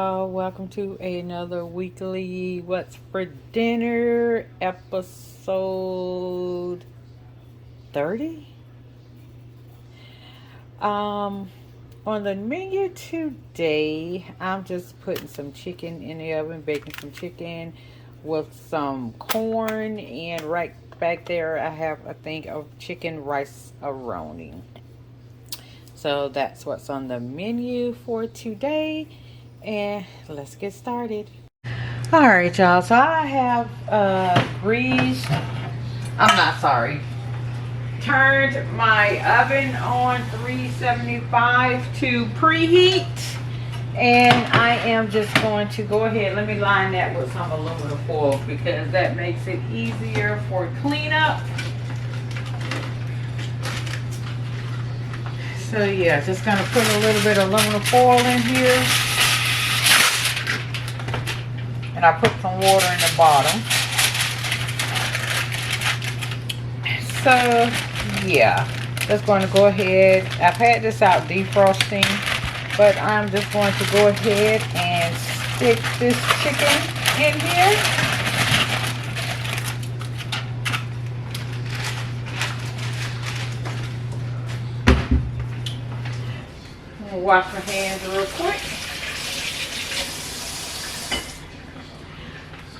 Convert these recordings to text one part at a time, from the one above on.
y'all, welcome to another weekly What's for Dinner episode 30. On the menu today, I'm just putting some chicken in the oven, baking some chicken with some corn, and right back there I have a thing of chicken rice Roni. So that's what's on the menu for today, and let's get started. All right, y'all, so I have turned my oven on 375 to preheat, and I am just going to go ahead, let me line that with some aluminum foil because that makes it easier for cleanup. So yeah, just gonna put a little bit of aluminum foil in here, and I put some water in the bottom. So yeah, just going to go ahead. I've had this out defrosting, but I'm just going to go ahead and stick this chicken in here. Wash my hands real quick.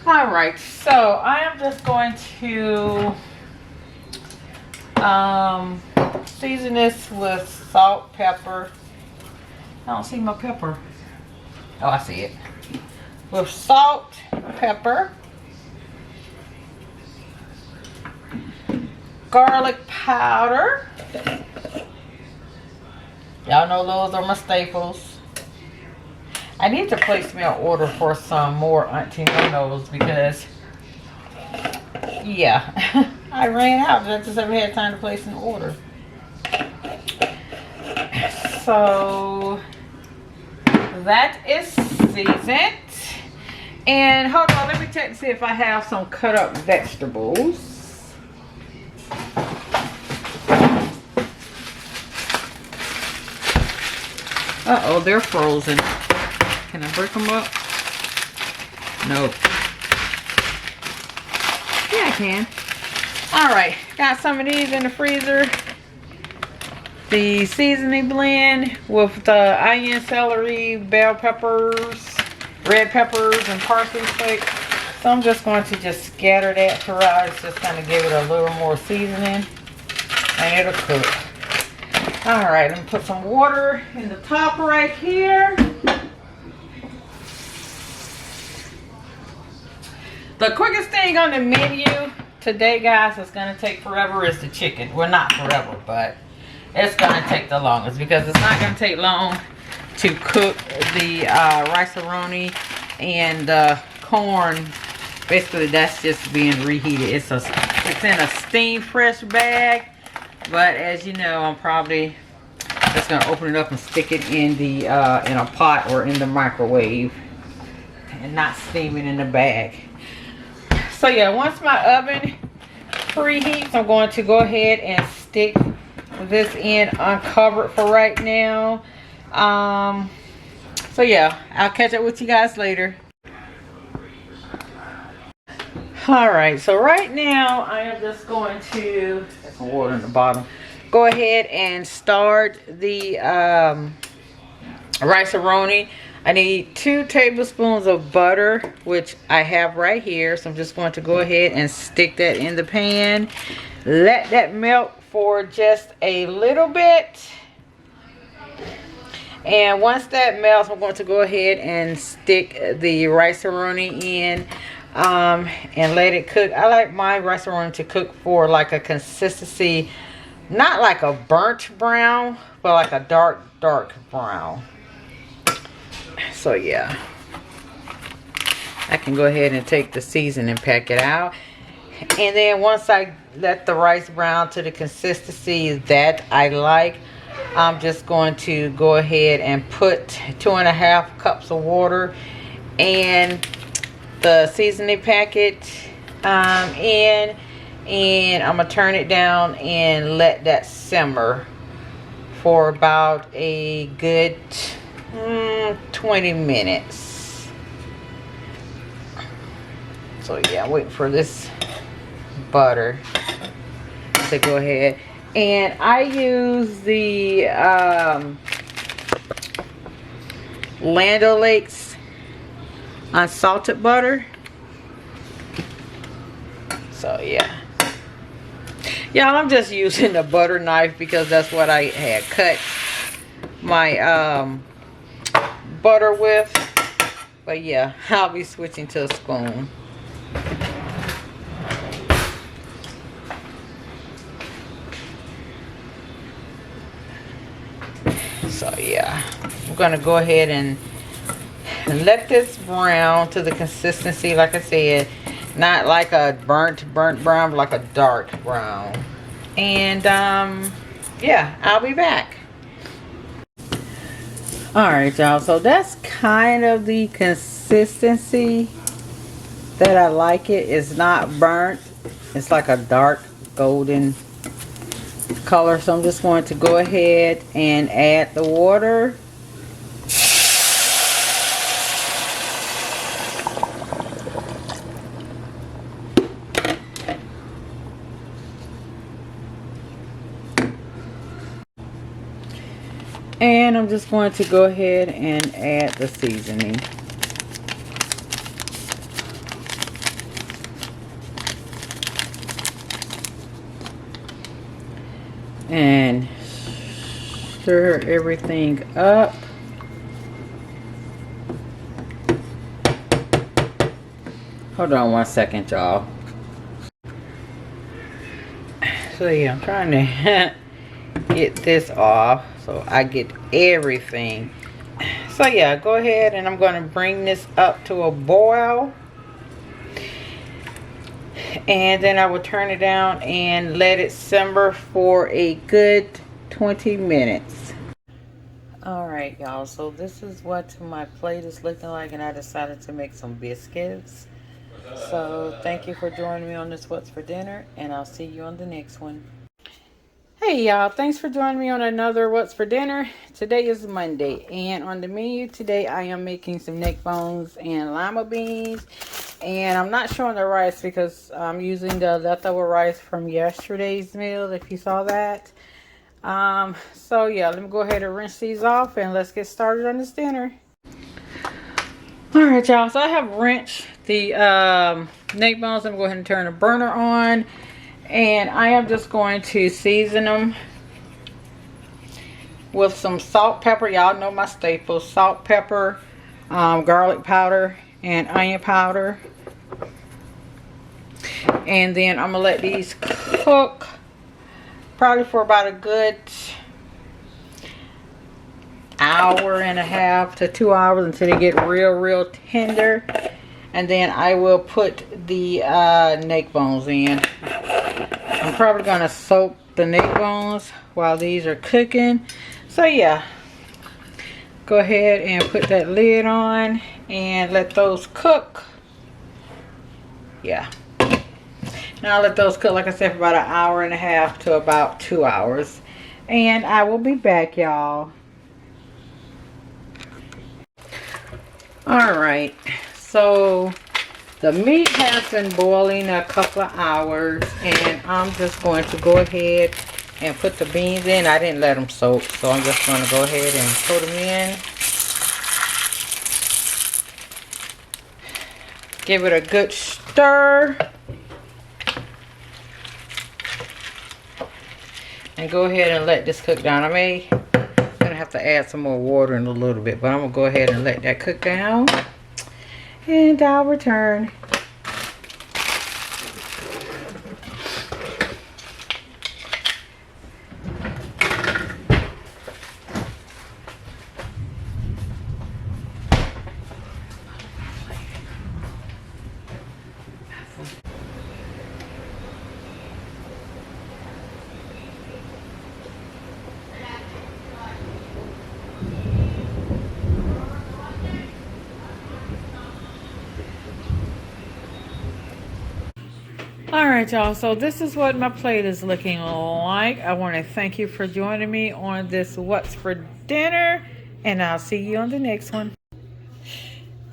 All right, so I am just going to season this with salt, pepper. I don't see my pepper. Oh, I see it. With salt, pepper, garlic powder. Y'all know those are my staples. I need to place me an order for some more Auntie No-Nos because, yeah, I ran out. I just haven't had time to place an order. So that is seasoned. And hold on, let me check to see if I have some cut up vegetables. Uh-oh, they're frozen. Can I break them up? No. Yeah, I can. Alright, got some of these in the freezer. The seasoning blend with the onion, celery, bell peppers, red peppers, and parsley flakes. So I'm just going to just scatter that throughout. It's just going to give it a little more seasoning, and it'll cook. Alright, let me put some water in the top right here. The quickest thing on the menu today, guys, it's going to take forever is the chicken. Well, not forever, but it's going to take the longest because it's not going to take long to cook the rice-a-roni and the corn. Basically, that's just being reheated. It's in a steam fresh bag. But as you know, I'm probably just gonna open it up and stick it in the in a pot or in the microwave, and not steam it in the bag. So yeah, once my oven preheats, I'm going to go ahead and stick this in uncovered for right now. So yeah, I'll catch up with you guys later. Alright, so right now I am just going to get some water in the bottom. Go ahead and start the rice-a-roni. I need 2 tablespoons of butter, which I have right here. So I'm just going to go ahead and stick that in the pan. Let that melt for just a little bit. And once that melts, I'm going to go ahead and stick the rice-a-roni in. And let it cook. I like my rice-a-roni to cook for like a consistency, not like a burnt brown, but like a dark brown. So yeah, I can go ahead and take the seasoning packet out, and then once I let the rice brown to the consistency that I like, I'm just going to go ahead and put 2.5 cups of water and the seasoning packet in, and I'm gonna turn it down and let that simmer for about a good 20 minutes. So yeah, I'm waiting for this butter to go ahead. And I use the Land O'Lakes unsalted butter. So yeah. Y'all, I'm just using the butter knife because that's what I had cut my butter with. But yeah, I'll be switching to a spoon. So yeah, I'm gonna go ahead and let this brown to the consistency, like I said, not like a burnt brown, but like a dark brown. And yeah, I'll be back. All right, y'all, so that's kind of the consistency that I like. It is not burnt, it's like a dark golden color. So I'm just going to go ahead and add the water. And I'm just going to go ahead and add the seasoning. And stir everything up. Hold on one second, y'all. So yeah, I'm trying to get this off so I get everything. So yeah, go ahead and I'm going to bring this up to a boil. And then I will turn it down and let it simmer for a good 20 minutes. Alright, y'all, so this is what my plate is looking like, and I decided to make some biscuits. So thank you for joining me on this What's for Dinner, and I'll see you on the next one. Hey y'all, thanks for joining me on another What's for Dinner. Today is Monday, and on the menu today I am making some neck bones and lima beans. And I'm not showing the rice because I'm using the leftover rice from yesterday's meal, if you saw that. So yeah, let me go ahead and rinse these off and let's get started on this dinner. Alright y'all, so I have rinsed the neck bones. I'm going to go ahead and turn the burner on. And I am just going to season them with some salt, pepper. Y'all know my staples. Salt, pepper, garlic powder, and onion powder. And then I'm going to let these cook probably for about a good hour and a half to 2 hours until they get real tender. And then I will put the neck bones in. I'm probably going to soak the neck bones while these are cooking. So yeah, go ahead and put that lid on and let those cook. Yeah. Now I'll let those cook, like I said, for about an hour and a half to about 2 hours. And I will be back, y'all. Alright, so the meat has been boiling a couple of hours, and I'm just going to go ahead and put the beans in. I didn't let them soak, so I'm just going to go ahead and put them in. Give it a good stir. And go ahead and let this cook down. I'm gonna have to add some more water in a little bit, but I'm gonna go ahead and let that cook down. And I'll return. Alright y'all, so this is what my plate is looking like. I want to thank you for joining me on this What's for Dinner, and I'll see you on the next one.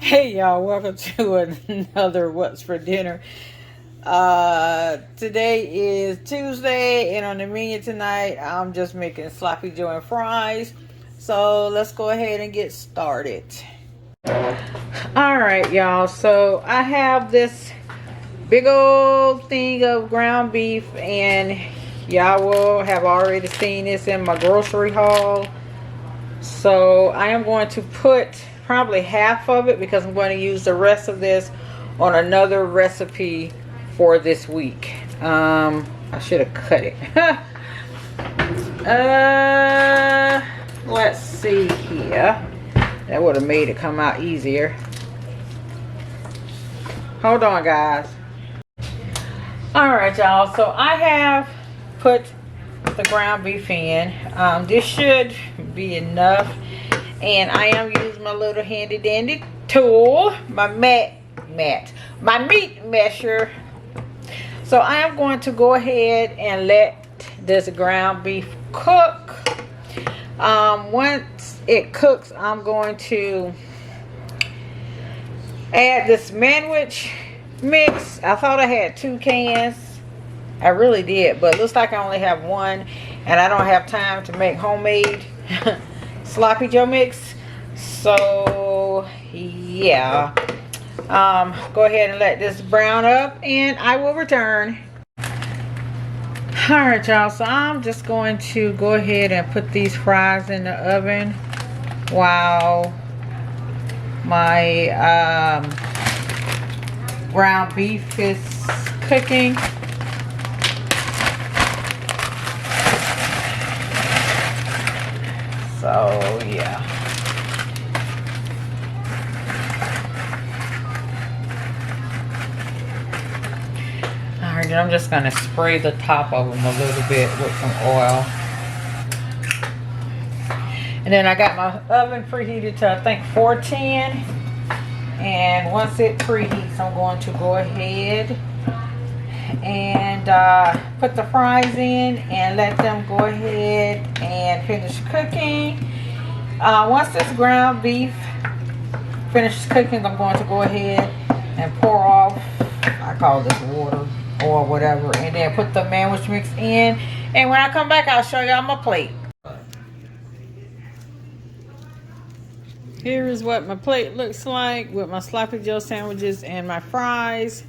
Hey y'all, welcome to another What's for Dinner. Today is Tuesday, and on the menu tonight, I'm just making sloppy joe and fries. So let's go ahead and get started. Alright y'all, so I have this big old thing of ground beef, and y'all will have already seen this in my grocery haul. So I am going to put probably half of it because I'm going to use the rest of this on another recipe for this week. I should have cut it. Let's see here. That would have made it come out easier. Hold on, guys. Alright, y'all. So I have put the ground beef in. This should be enough. And I am using my little handy dandy tool, my meat measure. So I am going to go ahead and let this ground beef cook. Once it cooks, I'm going to add this sandwich mix. I thought I had 2 cans. I really did, but it looks like I only have 1, and I don't have time to make homemade sloppy joe mix. So yeah, go ahead and let this brown up, and I will return. Alright y'all, so I'm just going to go ahead and put these fries in the oven while my ground beef is cooking. So yeah. Alright, I'm just going to spray the top of them a little bit with some oil. And then I got my oven preheated to I think 410. And once it preheats, I'm going to go ahead and put the fries in and let them go ahead and finish cooking. Once this ground beef finishes cooking, I'm going to go ahead and pour off, I call this water or whatever, and then put the sandwich mix in. And when I come back, I'll show y'all my plate. Here is what my plate looks like with my sloppy joe sandwiches and my fries.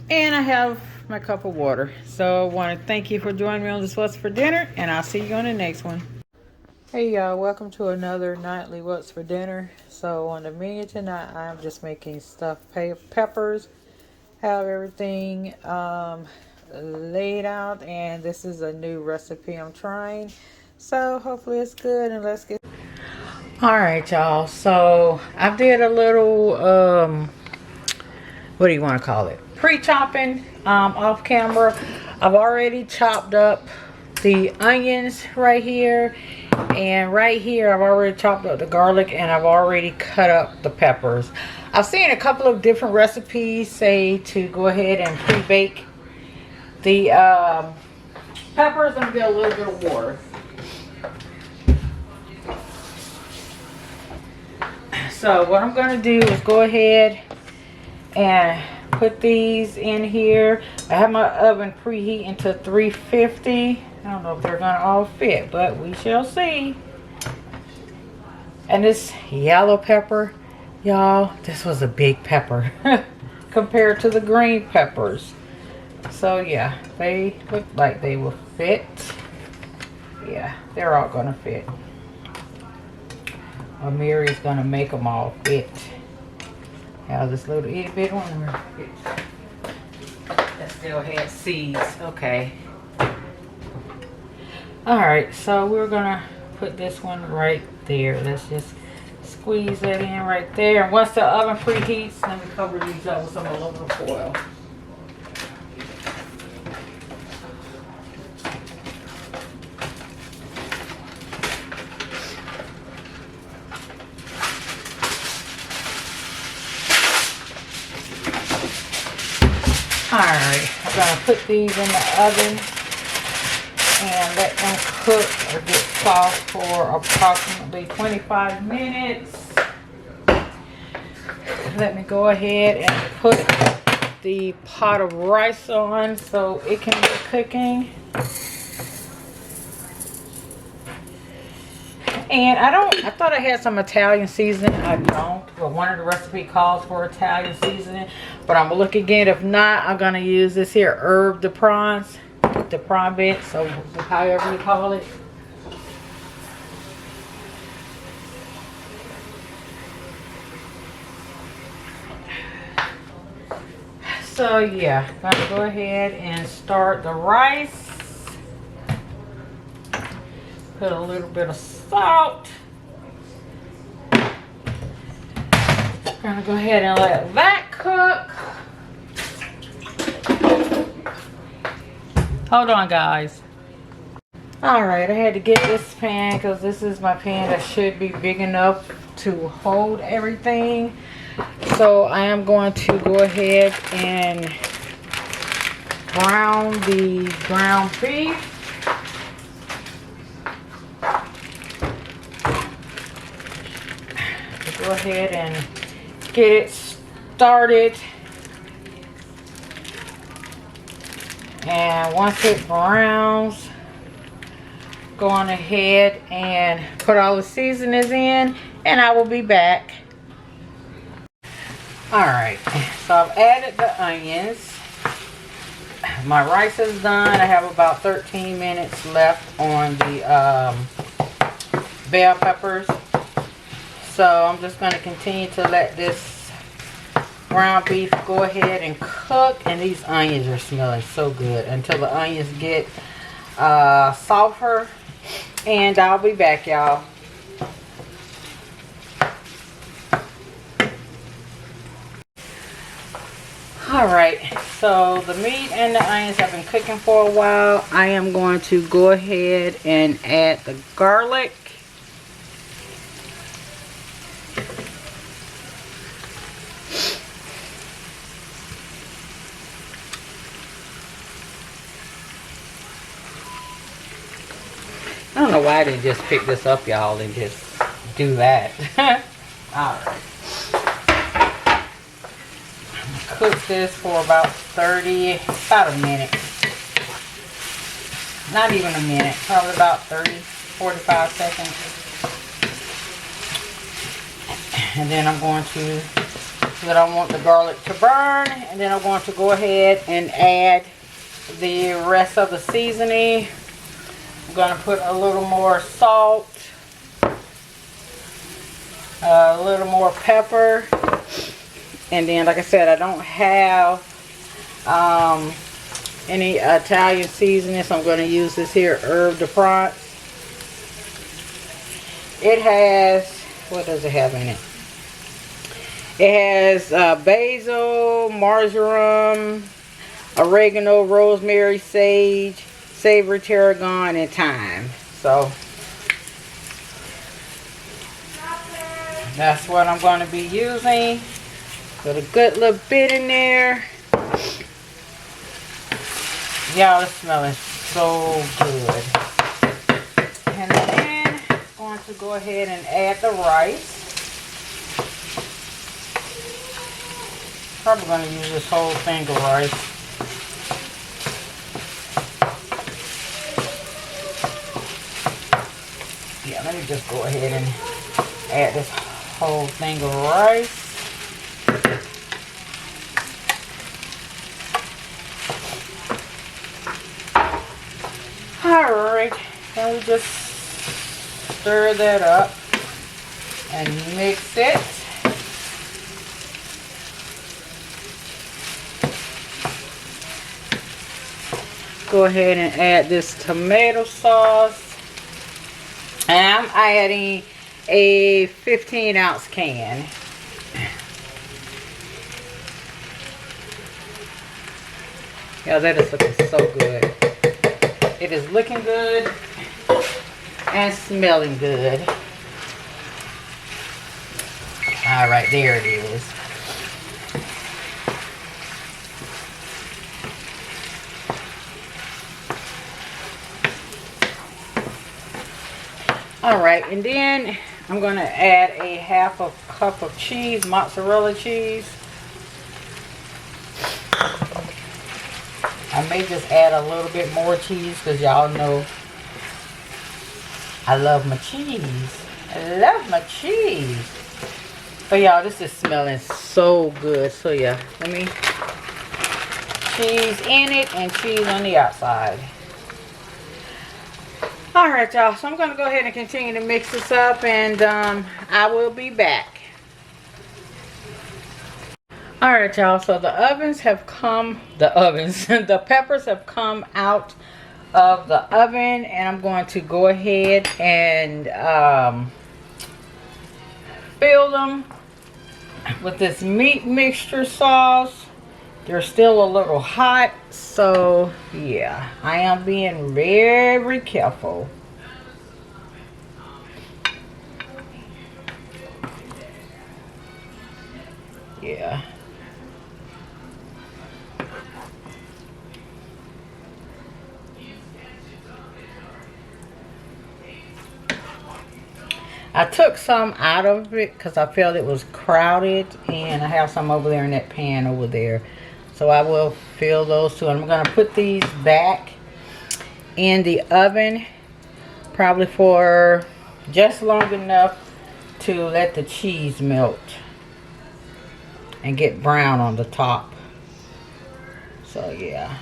And I have my cup of water. So I want to thank you for joining me on this What's for Dinner, and I'll see you on the next one. Hey y'all, welcome to another nightly What's for Dinner. So on the menu tonight, I'm just making stuffed peppers. Have everything laid out, and this is a new recipe I'm trying. So hopefully it's good, and let's get. Alright y'all, so I did a little what do you want to call it, pre-chopping off camera. I've already chopped up the onions right here, and right here I've already chopped up the garlic, and I've already cut up the peppers. I've seen a couple of different recipes say to go ahead and pre-bake the peppers and get a little bit of water. So what I'm going to do is go ahead and put these in here. I have my oven preheating to 350. I don't know if they're going to all fit, but we shall see. And this yellow pepper, y'all, this was a big pepper compared to the green peppers. So yeah, they look like they will fit. Yeah, they're all going to fit. Mary's gonna make them all fit. Now this little itty bit one that still had seeds. Okay. Alright, so we're gonna put this one right there. Let's just squeeze that in right there. And once the oven preheats, let me cover these up with some aluminum foil. Alright, I'm going to put these in the oven and let them cook or get soft for approximately 25 minutes. let me go ahead and put the pot of rice on so it can be cooking. And I thought I had some Italian seasoning. I don't, but one of the recipe calls for Italian seasoning. But I'm gonna look again. If not, I'm gonna use this here herb de Provence, the prawn bit, so however you call it. So yeah, gonna go ahead and start the rice. Put a little bit of salt. Gonna go ahead and let that cook. Hold on, guys. Alright, I had to get this pan because this is my pan that should be big enough to hold everything. So I am going to go ahead and brown the ground beef. Go ahead and get it started. And once it browns, go on ahead and put all the seasonings in, and I will be back. Alright, so I've added the onions. My rice is done. I have about 13 minutes left on the bell peppers. So I'm just going to continue to let this ground beef go ahead and cook. And these onions are smelling so good until the onions get softer. And I'll be back, y'all. Alright, so the meat and the onions have been cooking for a while. I am going to go ahead and add the garlic. I don't know why I didn't just pick this up, y'all, and just do that. Alright. Cook this for about a minute. Not even a minute, probably about 45 seconds. And then I'm going to, because I don't want the garlic to burn, and then I'm going to go ahead and add the rest of the seasoning. I'm going to put a little more salt, a little more pepper. And then, like I said, I don't have any Italian seasoning, so I'm going to use this here herb de Provence. It has, what does it have in it? It has basil, marjoram, oregano, rosemary, sage, savory tarragon, and thyme. So that's what I'm going to be using. Put a good little bit in there. Y'all, it's smelling so good. And then I'm going to go ahead and add the rice. Probably going to use this whole thing of rice. Yeah, let me just go ahead and add this whole thing of rice. Alright, then we just stir that up and mix it. Go ahead and add this tomato sauce. And I'm adding a 15-ounce can. Yeah, that is looking so good. It is looking good and smelling good. Alright, there it is. Alright, and then I'm going to add a half a cup of cheese, mozzarella cheese. I may just add a little bit more cheese because y'all know I love my cheese. I love my cheese. But y'all, this is smelling so good. So yeah, let me cheese in it and cheese on the outside. Alright y'all, so I'm going to go ahead and continue to mix this up, and I will be back. Alright y'all, so the peppers have come out of the oven, and I'm going to go ahead and fill them with this meat mixture sauce. They're still a little hot, so yeah, I am being very careful. Yeah. I took some out of it because I felt it was crowded, and I have some over there in that pan over there. So I will fill those too. And I'm going to put these back in the oven probably for just long enough to let the cheese melt and get brown on the top. So yeah.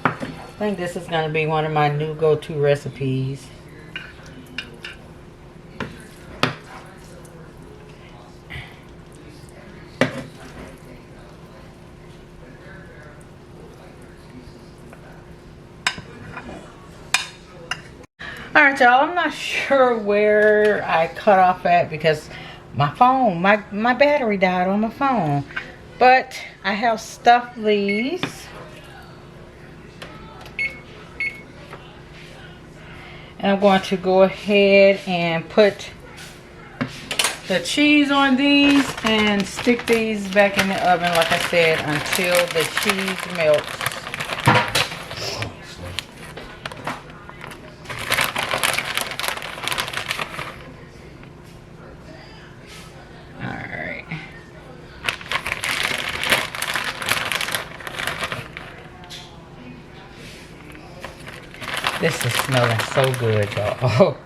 I think this is going to be one of my new go-to recipes. Alright y'all, I'm not sure where I cut off at because my phone, my battery died on my phone. But I have stuffed these. And I'm going to go ahead and put the cheese on these and stick these back in the oven, like I said, until the cheese melts. This is smelling so good, y'all. Oh,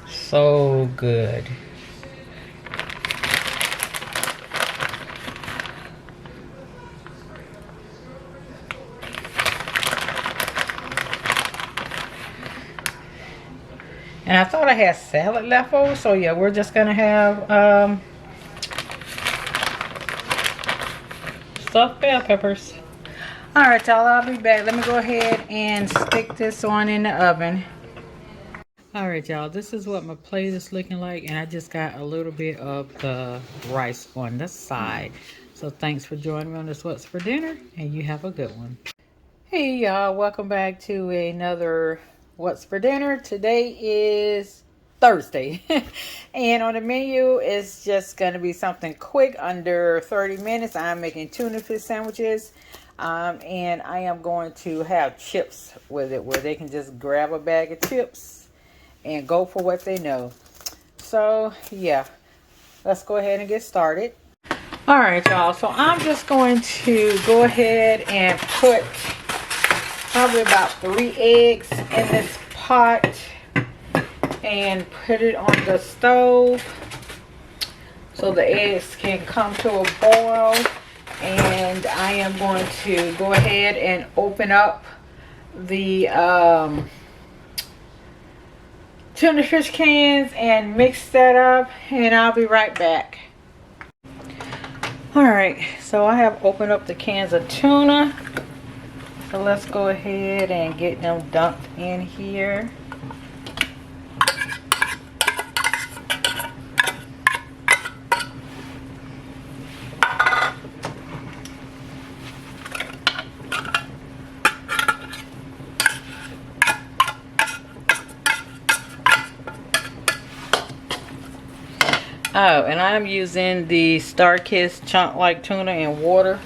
so good. And I thought I had salad left over, so yeah, we're just gonna have stuffed bell peppers. Alright y'all, I'll be back. Let me go ahead and stick this on in the oven. Alright y'all, this is what my plate is looking like, and I just got a little bit of the rice on the side. So thanks for joining me on this What's for Dinner, and you have a good one. Hey y'all, welcome back to another What's for Dinner. Today is Thursday, and on the menu is just going to be something quick, under 30 minutes. I'm making tuna fish sandwiches. And I am going to have chips with it, where they can just grab a bag of chips and go for what they know. So yeah, let's go ahead and get started. All right y'all, so I'm just going to go ahead and put probably about 3 eggs in this pot and put it on the stove so the eggs can come to a boil. And I am going to go ahead and open up the tuna fish cans and mix that up, and I'll be right back. Alright, so I have opened up the cans of tuna. So let's go ahead and get them dumped in here. Oh, and I'm using the Star-Kissed chunk-like tuna in water.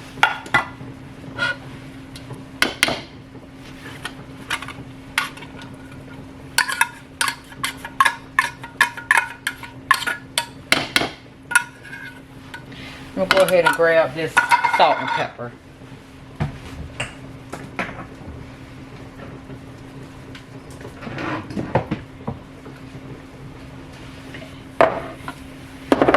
We'll go ahead and grab this salt and pepper.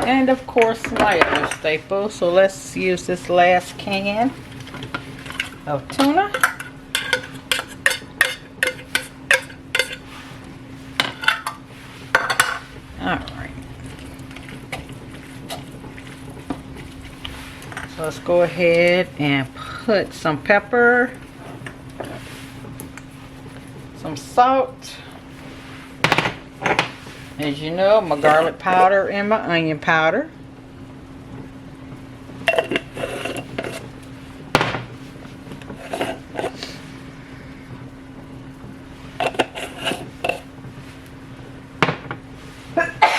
And of course my other staple. So let's use this last can of tuna. Alright. So let's go ahead and put some pepper, some salt. As you know, my garlic powder and my onion powder.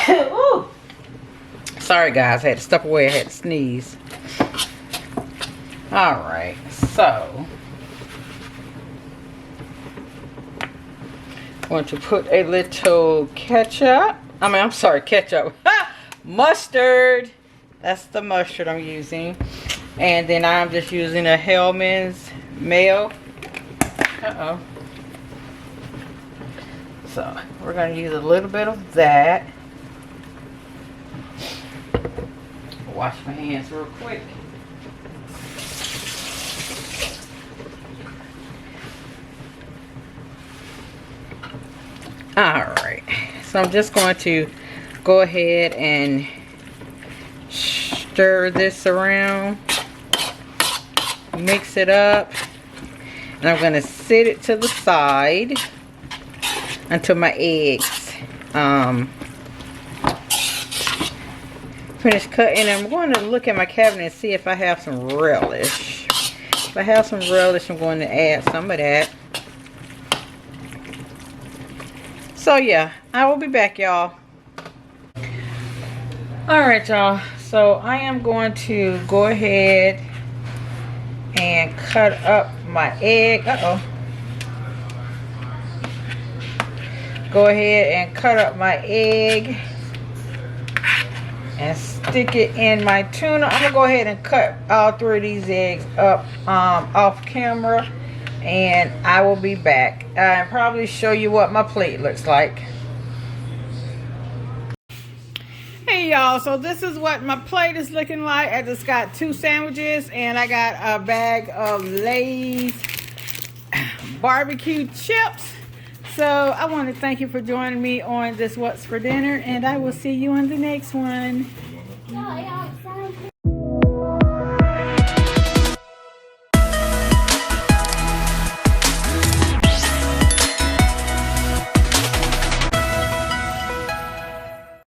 Ooh. Sorry guys, I had to step away, I had to sneeze. Alright, so going to put a little ketchup. I'm sorry, ketchup. Mustard. That's the mustard I'm using. And then I'm just using a Hellman's mayo. Uh-oh. So, we're going to use a little bit of that. Wash my hands real quick. Alright, so I'm just going to go ahead and stir this around, mix it up, and I'm going to set it to the side until my eggs finish cutting. I'm going to look at my cabinet and see if I have some relish. If I have some relish, I'm going to add some of that. So yeah, I will be back, y'all. Alright, y'all. So I am going to go ahead and cut up my egg. Uh-oh. Go ahead and cut up my egg and stick it in my tuna. I'm going to go ahead and cut all 3 of these eggs up off camera. And I will be back and probably show you what my plate looks like. Hey y'all, so this is what my plate is looking like. I just got 2 sandwiches and I got a bag of Lay's barbecue chips. So I want to thank you for joining me on this What's for Dinner, and I will see you on the next one.